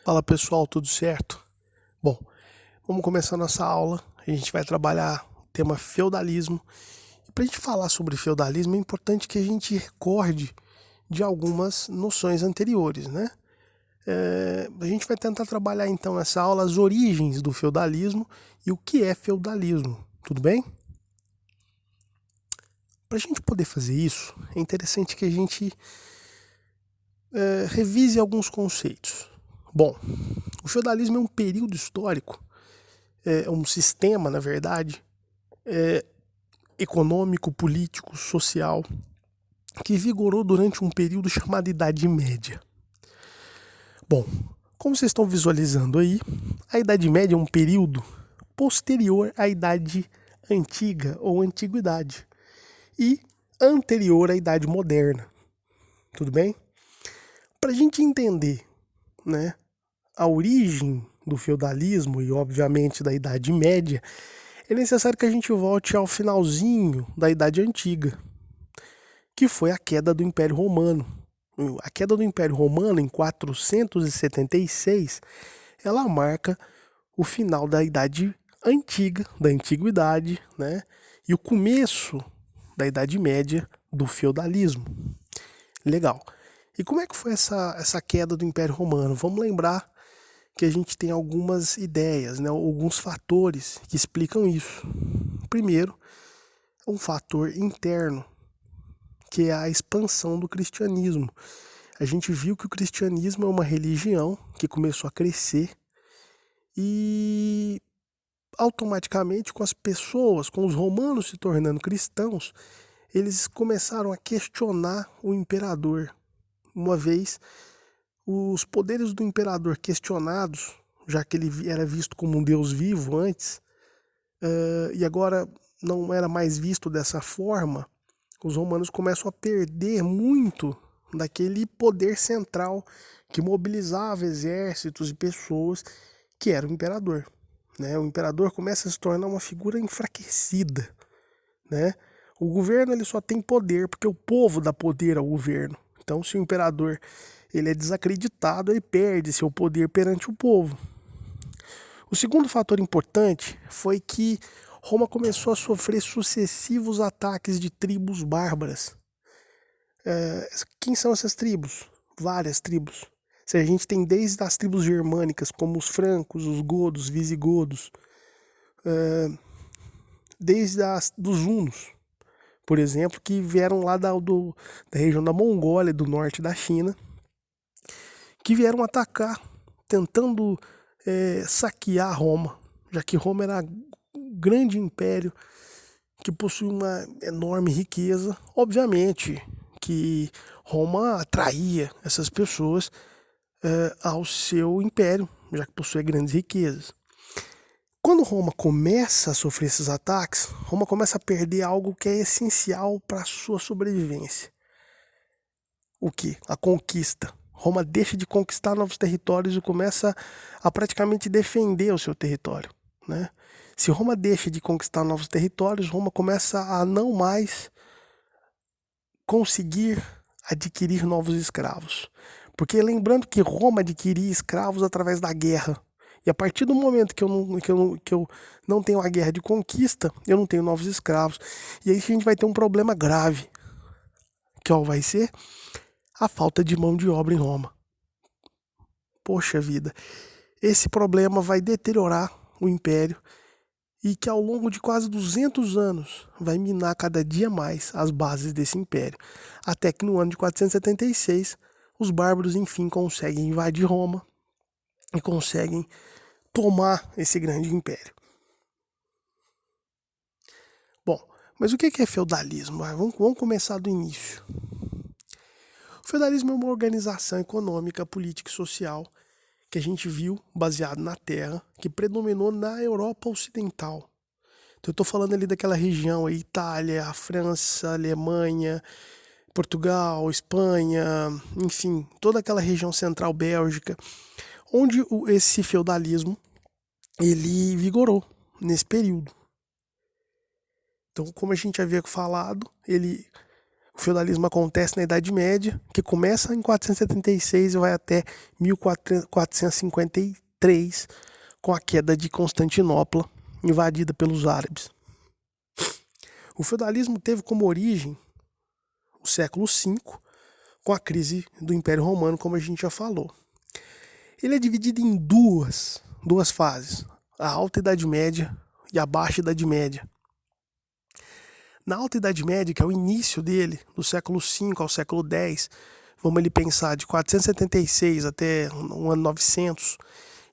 Fala pessoal, tudo certo? Bom, vamos começar nossa aula. A gente vai trabalhar o tema feudalismo. E para a gente falar sobre feudalismo, é importante que a gente recorde de algumas noções anteriores, né? A gente vai tentar trabalhar então nessa aula as origens do feudalismo e o que é feudalismo, tudo bem? Para a gente poder fazer isso, é interessante que a gente revise alguns conceitos. Bom, o feudalismo é um período histórico, é um sistema, na verdade, econômico, político, social, que vigorou durante um período chamado Idade Média. Bom, como vocês estão visualizando aí, a Idade Média é um período posterior à Idade Antiga ou Antiguidade e anterior à Idade Moderna. Tudo bem? Para a gente entender, né, a origem do feudalismo e, obviamente, da Idade Média, é necessário que a gente volte ao finalzinho da Idade Antiga, que foi a queda do Império Romano. A queda do Império Romano em 476, ela marca o final da Idade Antiga, da Antiguidade, né? E o começo da Idade Média do feudalismo. Legal. E como é que foi essa queda do Império Romano? Vamos lembrar que a gente tem algumas ideias, né? Alguns fatores que explicam isso. Primeiro, um fator interno, que é a expansão do cristianismo. A gente viu que o cristianismo é uma religião que começou a crescer e automaticamente com as pessoas, com os romanos se tornando cristãos, eles começaram a questionar o imperador. Uma vez os poderes do imperador questionados, já que ele era visto como um deus vivo antes, e agora não era mais visto dessa forma, os romanos começam a perder muito daquele poder central que mobilizava exércitos e pessoas, que era o imperador. Né? O imperador começa a se tornar uma figura enfraquecida. Né? O governo ele só tem poder porque o povo dá poder ao governo. Então, se o imperador ele é desacreditado, ele perde seu poder perante o povo. O segundo fator importante foi que Roma começou a sofrer sucessivos ataques de tribos bárbaras. Quem são essas tribos? Várias tribos. A gente tem desde as tribos germânicas, como os francos, os godos, visigodos, desde dos hunos, por exemplo, que vieram lá da região da Mongólia, do norte da China, que vieram atacar, tentando saquear Roma, já que Roma era um grande império que possui uma enorme riqueza. Obviamente que Roma atraía essas pessoas ao seu império, já que possui grandes riquezas. Quando Roma começa a sofrer esses ataques, Roma começa a perder algo que é essencial para a sua sobrevivência. O que? A conquista. Roma deixa de conquistar novos territórios e começa a praticamente defender o seu território. Né? Se Roma deixa de conquistar novos territórios, Roma começa a não mais conseguir adquirir novos escravos. Porque lembrando que Roma adquiria escravos através da guerra. E a partir do momento que eu não tenho a guerra de conquista, eu não tenho novos escravos. E aí a gente vai ter um problema grave. Que vai ser a falta de mão de obra em Roma. Poxa vida. Esse problema vai deteriorar o império e que ao longo de quase 200 anos vai minar cada dia mais as bases desse império. Até que no ano de 476, os bárbaros enfim conseguem invadir Roma e conseguem tomar esse grande império. Bom, mas o que é feudalismo? Vamos começar do início. O feudalismo é uma organização econômica, política e social que a gente viu baseado na terra, que predominou na Europa Ocidental. Então eu estou falando ali daquela região, a Itália, a França, a Alemanha, Portugal, Espanha, enfim, toda aquela região central, Bélgica, onde esse feudalismo ele vigorou nesse período. Então, como a gente havia falado, ele O feudalismo acontece na Idade Média, que começa em 476 e vai até 1453, com a queda de Constantinopla, invadida pelos árabes. O feudalismo teve como origem o século V, com a crise do Império Romano, como a gente já falou. Ele é dividido em duas fases, a Alta Idade Média e a Baixa Idade Média. Na Alta Idade Média, que é o início dele, do século V ao século X, vamos ali pensar de 476 até o ano 900,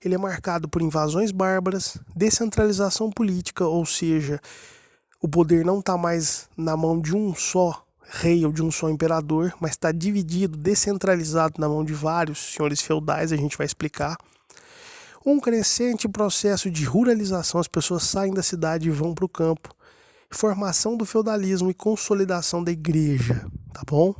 ele é marcado por invasões bárbaras, descentralização política, ou seja, o poder não está mais na mão de um só rei ou de um só imperador, mas está dividido, descentralizado na mão de vários senhores feudais, a gente vai explicar. Um crescente processo de ruralização, as pessoas saem da cidade e vão para o campo. Formação do feudalismo e consolidação da igreja, tá bom?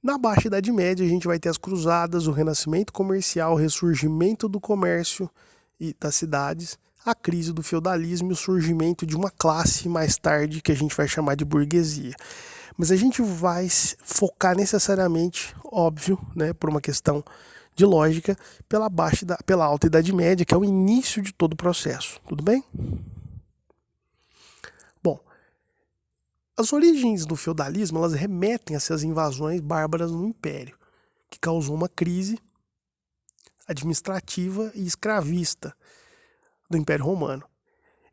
Na Baixa Idade Média a gente vai ter as cruzadas, o renascimento comercial, o ressurgimento do comércio e das cidades, a crise do feudalismo e o surgimento de uma classe mais tarde que a gente vai chamar de burguesia. Mas a gente vai focar necessariamente, óbvio, né, por uma questão de lógica, pela Alta Idade Média, que é o início de todo o processo, tudo bem? Bom, as origens do feudalismo elas remetem a essas invasões bárbaras no Império, que causou uma crise administrativa e escravista do Império Romano.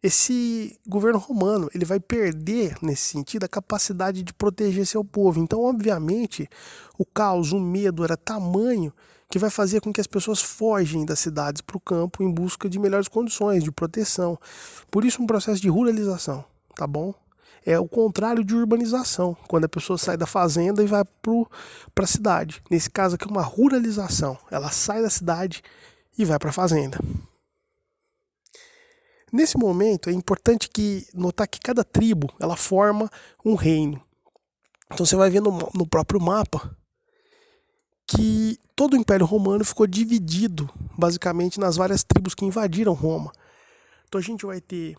Esse governo romano ele vai perder, nesse sentido, a capacidade de proteger seu povo. Então, obviamente, o caos, o medo era tamanho que vai fazer com que as pessoas fogem das cidades para o campo em busca de melhores condições de proteção. Por isso, um processo de ruralização, tá bom? É o contrário de urbanização, quando a pessoa sai da fazenda e vai para a cidade. Nesse caso aqui é uma ruralização, ela sai da cidade e vai para a fazenda. Nesse momento é importante notar que cada tribo ela forma um reino. Então você vai ver no próprio mapa que todo o Império Romano ficou dividido basicamente nas várias tribos que invadiram Roma. Então a gente vai ter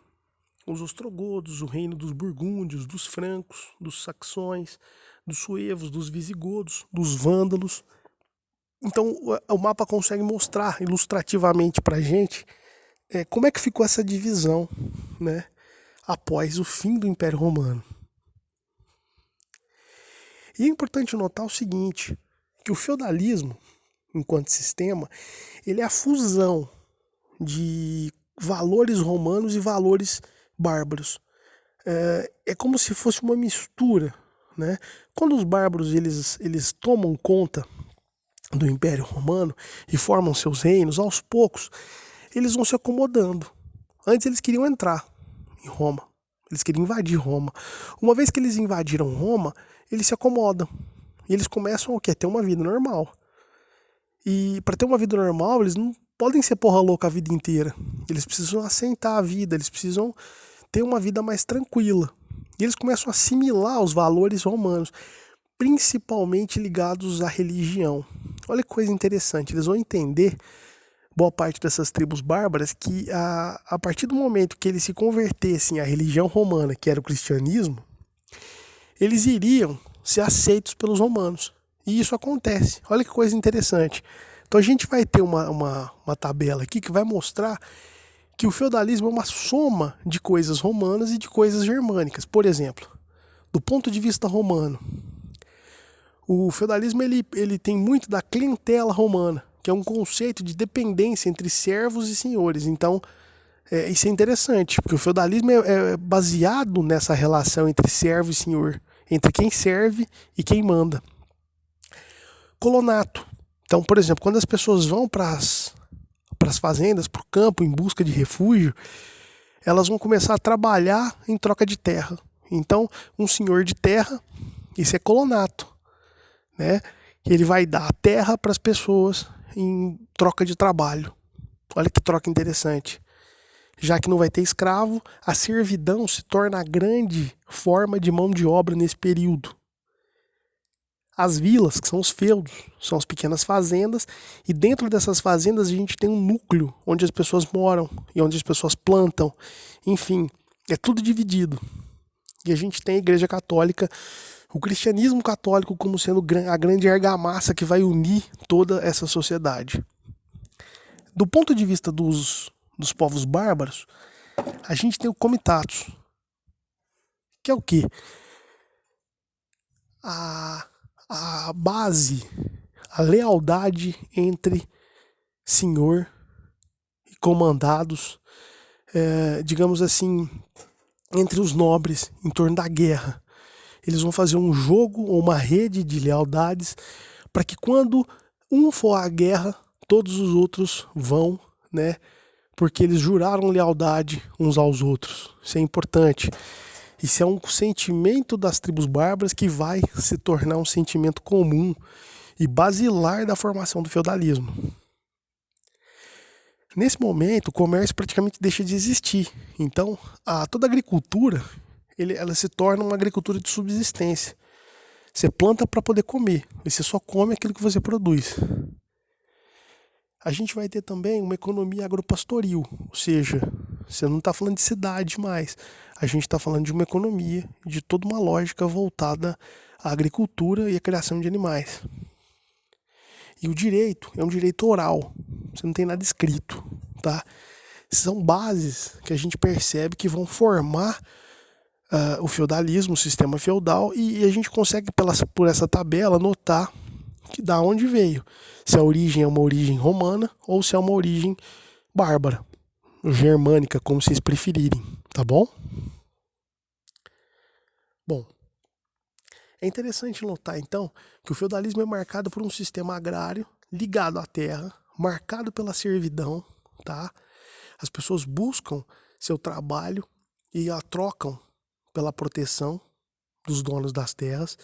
os ostrogodos, o reino dos burgúndios, dos francos, dos saxões, dos suevos, dos visigodos, dos vândalos. Então o mapa consegue mostrar ilustrativamente para a gente como é que ficou essa divisão, né, após o fim do Império Romano. E é importante notar o seguinte, que o feudalismo, enquanto sistema, ele é a fusão de valores romanos e valores bárbaros. É como se fosse uma mistura, né? Quando os bárbaros eles tomam conta do Império Romano e formam seus reinos, aos poucos eles vão se acomodando. Antes eles queriam entrar em Roma, eles queriam invadir Roma. Uma vez que eles invadiram Roma, eles se acomodam. E eles começam a ter uma vida normal. E para ter uma vida normal, eles não podem ser porra louca a vida inteira. Eles precisam assentar a vida, eles precisam ter uma vida mais tranquila. E eles começam a assimilar os valores romanos, principalmente ligados à religião. Olha que coisa interessante, eles vão entender, boa parte dessas tribos bárbaras, que a partir do momento que eles se convertessem à religião romana, que era o cristianismo, eles iriam ser aceitos pelos romanos. E isso acontece. Olha que coisa interessante. Então a gente vai ter uma tabela aqui que vai mostrar que o feudalismo é uma soma de coisas romanas e de coisas germânicas. Por exemplo, do ponto de vista romano, o feudalismo ele tem muito da clientela romana, que é um conceito de dependência entre servos e senhores. Então, isso é interessante, porque o feudalismo é baseado nessa relação entre servo e senhor, entre quem serve e quem manda. Colonato. Então, por exemplo, quando as pessoas vão para as fazendas, para o campo, em busca de refúgio, elas vão começar a trabalhar em troca de terra. Então, um senhor de terra, isso é colonato, né? Ele vai dar a terra para as pessoas em troca de trabalho. Olha que troca interessante. Já que não vai ter escravo, a servidão se torna a grande forma de mão de obra nesse período. As vilas, que são os feudos, são as pequenas fazendas, e dentro dessas fazendas a gente tem um núcleo onde as pessoas moram e onde as pessoas plantam. Enfim, é tudo dividido. e a gente tem a Igreja Católica, o cristianismo católico como sendo a grande argamassa que vai unir toda essa sociedade. Do ponto de vista dos povos bárbaros, a gente tem o comitatus, que é o quê? A base, a lealdade entre senhor e comandados, digamos assim, entre os nobres em torno da guerra. Eles vão fazer um jogo ou uma rede de lealdades para que quando um for à guerra, todos os outros vão, né? Porque eles juraram lealdade uns aos outros. Isso é importante. Isso é um sentimento das tribos bárbaras que vai se tornar um sentimento comum e basilar da formação do feudalismo. Nesse momento, o comércio praticamente deixa de existir. Então, toda a agricultura, ela se torna uma agricultura de subsistência. Você planta para poder comer, e você só come aquilo que você produz. A gente vai ter também uma economia agropastoril, ou seja, você não está falando de cidade mais. A gente está falando de uma economia, de toda uma lógica voltada à agricultura e à criação de animais. E o direito é um direito oral, você não tem nada escrito, tá? São bases que a gente percebe que vão formar o feudalismo, o sistema feudal, e a gente consegue por essa tabela notar que da onde veio. Se a origem é uma origem romana ou se é uma origem bárbara, germânica, como vocês preferirem, tá bom? Bom, é interessante notar então que o feudalismo é marcado por um sistema agrário ligado à terra, marcado pela servidão, tá? As pessoas buscam seu trabalho e a trocam pela proteção dos donos das terras.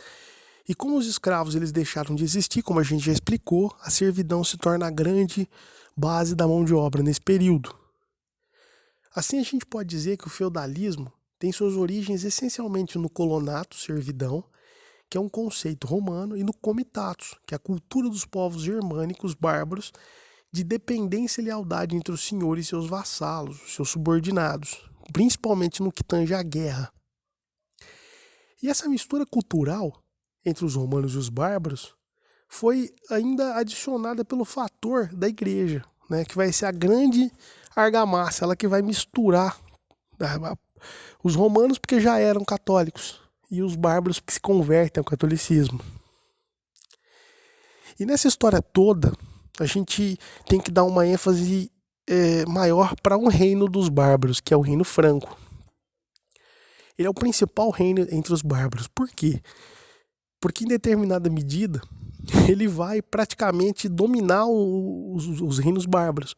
E como os escravos eles deixaram de existir, como a gente já explicou, a servidão se torna a grande base da mão de obra nesse período. Assim a gente pode dizer que o feudalismo tem suas origens essencialmente no colonato, servidão, que é um conceito romano, e no comitatus, que é a cultura dos povos germânicos bárbaros de dependência e lealdade entre o senhor e seus vassalos, seus subordinados, principalmente no que tange à guerra. E essa mistura cultural entre os romanos e os bárbaros foi ainda adicionada pelo fator da igreja, né, que vai ser a grande argamassa, ela que vai misturar os romanos porque já eram católicos e os bárbaros que se convertem ao catolicismo. E nessa história toda, a gente tem que dar uma ênfase maior para um reino dos bárbaros, que é o Reino Franco. Ele é o principal reino entre os bárbaros. Por quê? Porque em determinada medida, ele vai praticamente dominar os reinos bárbaros.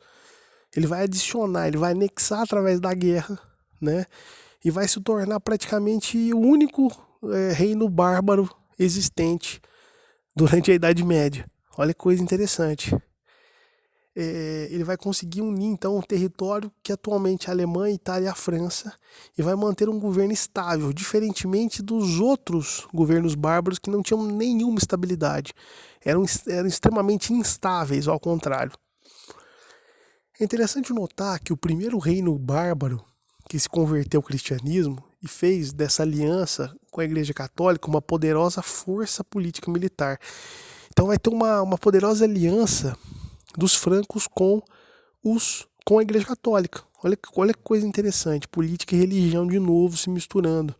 Ele vai adicionar, ele vai anexar através da guerra, né? E vai se tornar praticamente o único reino bárbaro existente durante a Idade Média. Olha que coisa interessante. Ele vai conseguir unir então um território que atualmente é a Alemanha, a Itália e a França, e vai manter um governo estável, diferentemente dos outros governos bárbaros que não tinham nenhuma estabilidade. Eram extremamente instáveis, ao contrário. É interessante notar que o primeiro reino bárbaro que se converteu ao cristianismo e fez dessa aliança com a Igreja Católica uma poderosa força política militar. Então vai ter uma poderosa aliança dos francos com a Igreja Católica. Olha que coisa interessante, política e religião de novo se misturando.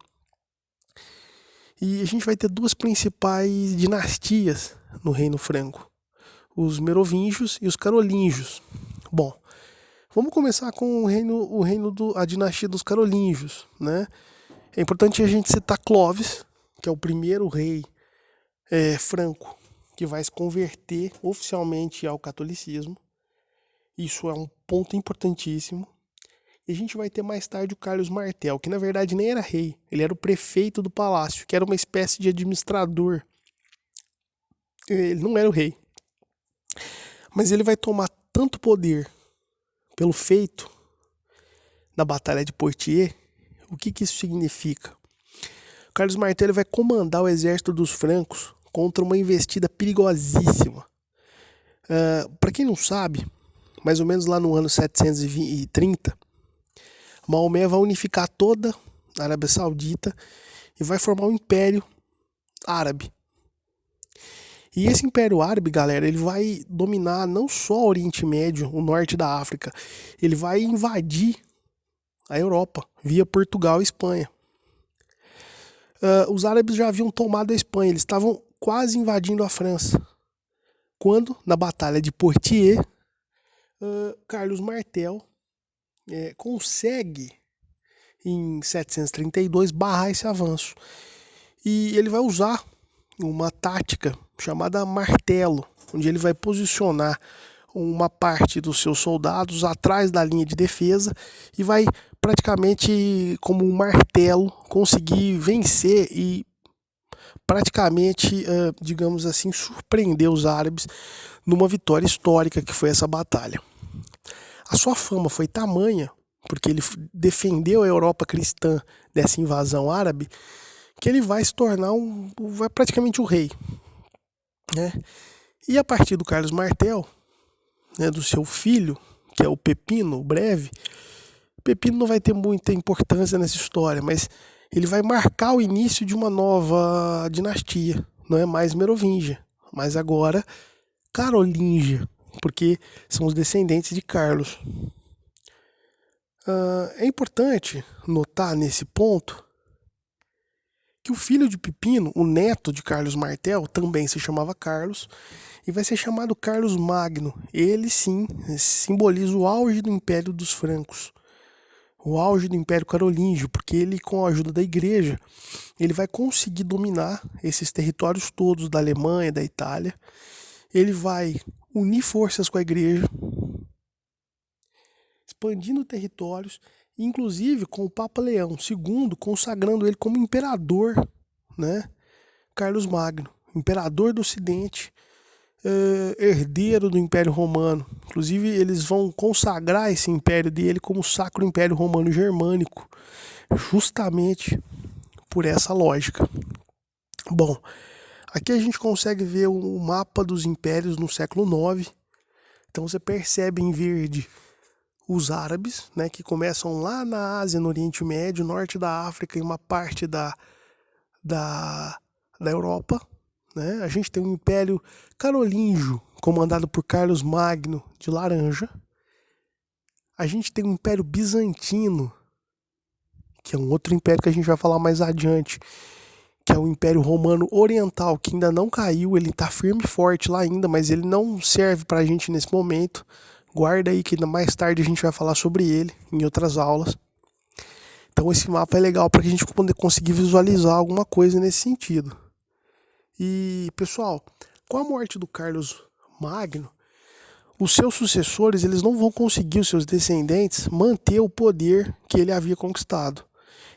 E a gente vai ter duas principais dinastias no Reino Franco, os Merovingios e os Carolíngios. Bom, vamos começar com a dinastia dos Carolíngios, né? É importante a gente citar Clovis, que é o primeiro rei franco que vai se converter oficialmente ao catolicismo. Isso é um ponto importantíssimo. E a gente vai ter mais tarde o Carlos Martel, que na verdade nem era rei, ele era o prefeito do palácio, que era uma espécie de administrador. Ele não era o rei. Mas ele vai tomar tanto poder pelo feito da Batalha de Poitiers. O que isso significa? O Carlos Martel ele vai comandar o exército dos francos contra uma investida perigosíssima. Para quem não sabe, mais ou menos lá no ano 730, Maomé vai unificar toda na Arábia Saudita, e vai formar um Império Árabe. E esse Império Árabe, galera, ele vai dominar não só o Oriente Médio, o norte da África, ele vai invadir a Europa via Portugal e Espanha. Os árabes já haviam tomado a Espanha, eles estavam quase invadindo a França, quando, na Batalha de Poitiers, Carlos Martel consegue, em 732, barrar esse avanço. E ele vai usar uma tática chamada martelo, onde ele vai posicionar uma parte dos seus soldados atrás da linha de defesa e vai praticamente, como um martelo, conseguir vencer e praticamente, digamos assim, surpreender os árabes numa vitória histórica que foi essa batalha. A sua fama foi tamanha, porque ele defendeu a Europa cristã dessa invasão árabe, que ele vai se tornar vai praticamente o rei, né? E a partir do Carlos Martel, né, do seu filho, que é o Pepino, o Breve, Pepino não vai ter muita importância nessa história, mas ele vai marcar o início de uma nova dinastia. Não é mais Merovingia, mas agora Carolíngia, porque são os descendentes de Carlos. É importante notar nesse ponto que o filho de Pepino, o neto de Carlos Martel, também se chamava Carlos e vai ser chamado Carlos Magno. Ele sim simboliza o auge do Império dos Francos, o auge do Império Carolíngio, porque ele, com a ajuda da igreja, ele vai conseguir dominar esses territórios todos da Alemanha, da Itália. Ele vai unir forças com a igreja, expandindo territórios, inclusive com o Papa Leão II consagrando ele como imperador, né? Carlos Magno, imperador do Ocidente, herdeiro do Império Romano. Inclusive, eles vão consagrar esse império dele como Sacro Império Romano Germânico, justamente por essa lógica. Bom, aqui a gente consegue ver o mapa dos impérios no século IX. Então você percebe em verde os árabes, né, que começam lá na Ásia, no Oriente Médio, norte da África e uma parte da Europa. Né? A gente tem um Império Carolíngio, comandado por Carlos Magno, de laranja. A gente tem um Império Bizantino, que é um outro império que a gente vai falar mais adiante, que é o Império Romano Oriental, que ainda não caiu, ele está firme e forte lá ainda, mas ele não serve para a gente nesse momento. Guarda aí que mais tarde a gente vai falar sobre ele em outras aulas. Então esse mapa é legal para a gente conseguir visualizar alguma coisa nesse sentido. E, pessoal, com a morte do Carlos Magno, os seus sucessores eles não vão conseguir, os seus descendentes, manter o poder que ele havia conquistado.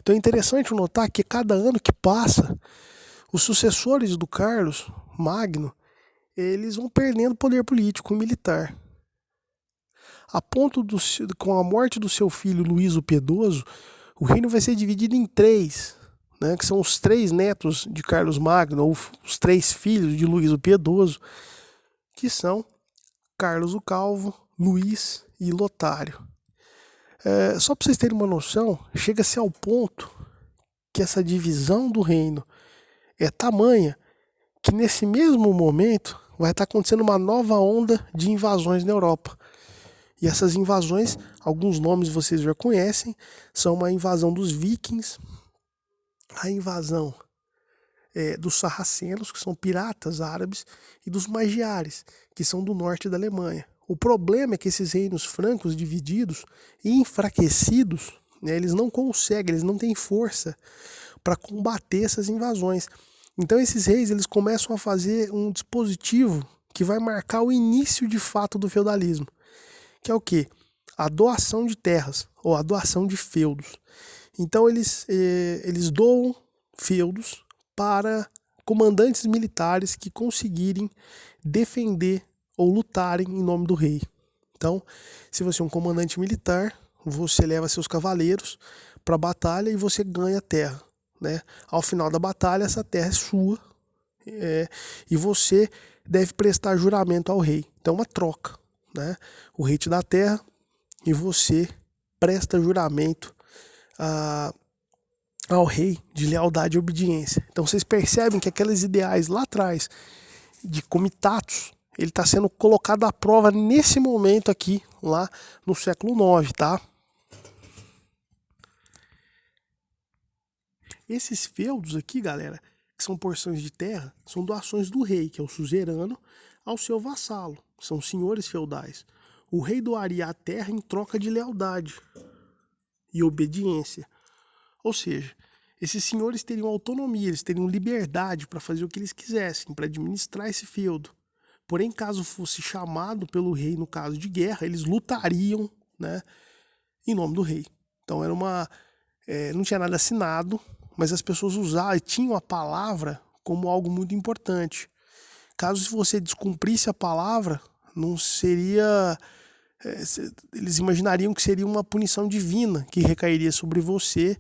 Então é interessante notar que cada ano que passa, os sucessores do Carlos Magno, eles vão perdendo poder político e militar. A ponto com a morte do seu filho Luís o Piedoso, o reino vai ser dividido em três, né, que são os três netos de Carlos Magno, ou os três filhos de Luís o Piedoso, que são Carlos o Calvo, Luís e Lotário. Só para vocês terem uma noção, chega-se ao ponto que essa divisão do reino é tamanha que nesse mesmo momento vai estar acontecendo uma nova onda de invasões na Europa. E essas invasões, alguns nomes vocês já conhecem, são uma invasão dos vikings, a invasão dos sarracenos, que são piratas árabes, e dos magiares, que são do norte da Alemanha. O problema é que esses reinos francos divididos e enfraquecidos, né, eles não conseguem, eles não têm força para combater essas invasões. Então esses reis eles começam a fazer um dispositivo que vai marcar o início de fato do feudalismo, que é o quê? A doação de terras, ou a doação de feudos. Então eles doam feudos para comandantes militares que conseguirem defender ou lutarem em nome do rei. Então, se você é um comandante militar, você leva seus cavaleiros para a batalha e você ganha terra. Né? Ao final da batalha, essa terra é sua e você deve prestar juramento ao rei. Então, é uma troca. Né? O rei te dá a terra e você presta juramento ao rei de lealdade e obediência. Então vocês percebem que aqueles ideais lá atrás de comitatus, ele está sendo colocado à prova nesse momento aqui, lá no século IX, tá? Esses feudos aqui, galera, que são porções de terra, são doações do rei, que é o suzerano, ao seu vassalo, são senhores feudais. O rei doaria a terra em troca de lealdade e obediência. Ou seja, esses senhores teriam autonomia, eles teriam liberdade para fazer o que eles quisessem, para administrar esse feudo. Porém, caso fosse chamado pelo rei no caso de guerra, eles lutariam, né, em nome do rei. Então era não tinha nada assinado, mas as pessoas usavam, tinham a palavra como algo muito importante. Caso você descumprisse a palavra, não seria... eles imaginariam que seria uma punição divina que recairia sobre você.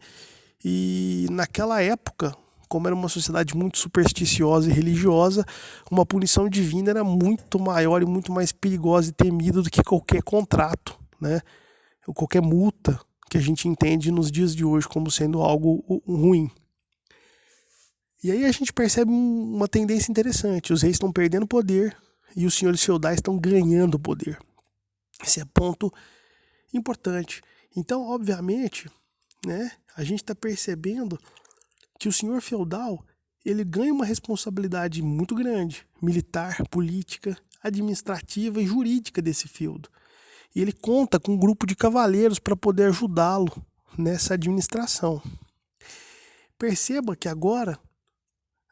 E naquela época, como era uma sociedade muito supersticiosa e religiosa, uma punição divina era muito maior e muito mais perigosa e temida do que qualquer contrato, né? Ou qualquer multa que a gente entende nos dias de hoje como sendo algo ruim. E aí a gente percebe uma tendência interessante. Os reis estão perdendo poder e os senhores feudais estão ganhando poder. Esse é ponto importante. Então, obviamente, né, a gente está percebendo que o senhor feudal ele ganha uma responsabilidade muito grande, militar, política, administrativa e jurídica desse feudo. E ele conta com um grupo de cavaleiros para poder ajudá-lo nessa administração. Perceba que agora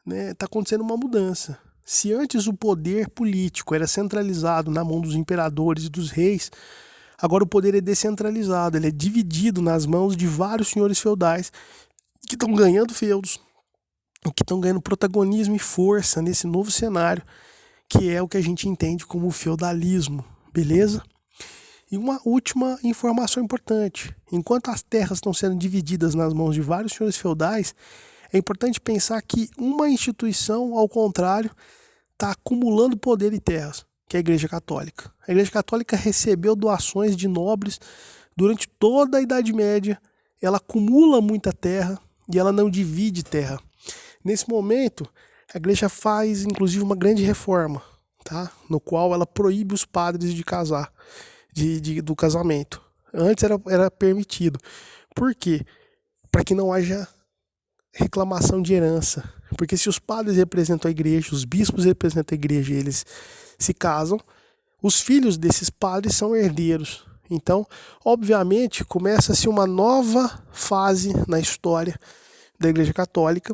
está acontecendo uma mudança. Se antes o poder político era centralizado na mão dos imperadores e dos reis, agora o poder é descentralizado, ele é dividido nas mãos de vários senhores feudais que estão ganhando feudos, que estão ganhando protagonismo e força nesse novo cenário, que é o que a gente entende como o feudalismo, beleza? E uma última informação importante: enquanto as terras estão sendo divididas nas mãos de vários senhores feudais, é importante pensar que uma instituição, ao contrário, está acumulando poder e terras, que é a Igreja Católica. A Igreja Católica recebeu doações de nobres durante toda a Idade Média, ela acumula muita terra e ela não divide terra. Nesse momento, a Igreja faz inclusive uma grande reforma, tá? No qual ela proíbe os padres de casar, do casamento. Antes era permitido. Por quê? Para que não haja reclamação de herança. Porque se os padres representam a igreja, os bispos representam a igreja e eles se casam, os filhos desses padres são herdeiros. Então, obviamente, começa-se uma nova fase na história da Igreja Católica,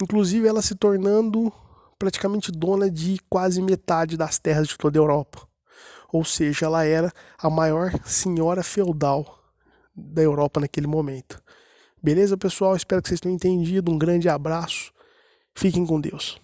inclusive ela se tornando praticamente dona de quase metade das terras de toda a Europa. Ou seja, ela era a maior senhora feudal da Europa naquele momento. Beleza, pessoal? Espero que vocês tenham entendido. Um grande abraço. Fiquem com Deus.